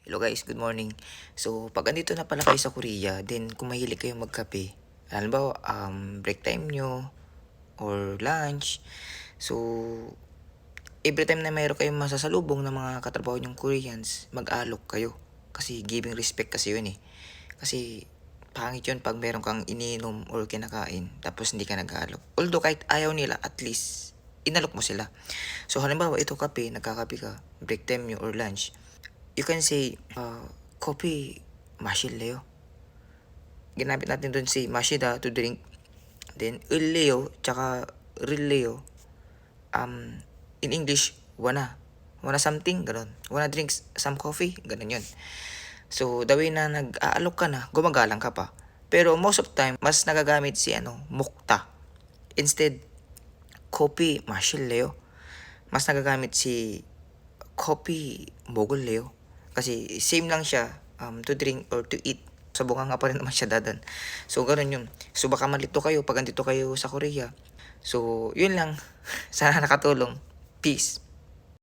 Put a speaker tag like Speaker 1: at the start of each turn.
Speaker 1: Hello guys, good morning. So, pag andito na pala kayo sa Korea, then kung mahilig kayo magkape, halimbawa, break time nyo, or lunch, so, every time na mayroon kayong masasalubong ng mga katrabaho nyong Koreans, mag-alok kayo. Kasi giving respect kasi yun eh. Kasi, pangit yun pag meron kang iniinom or kinakain, tapos hindi ka nag-alok. Although kahit ayaw nila, at least, inalok mo sila. So, halimbawa, ito kape, nagkakape ka, break time nyo or lunch, you can say, coffee 마실래요? Ginamit natin dun si Mashida to drink. Then, 을래요, tsaka 릴래요. In English, wanna. Wanna something, ganun. Wanna drink some coffee, ganun yun. So, the way na nag-aalok ka na, gumagalang ka pa. Pero most of time, mas nagagamit si mukta. Instead, coffee 마실래요? Mas nagagamit si coffee 먹을래요? Kasi same lang siya, to drink or to eat. Sa bunga nga pa rin naman siya dadan. So, ganun yun. So, baka malito kayo pag andito kayo sa Korea. So, yun lang. Sana nakatulong. Peace.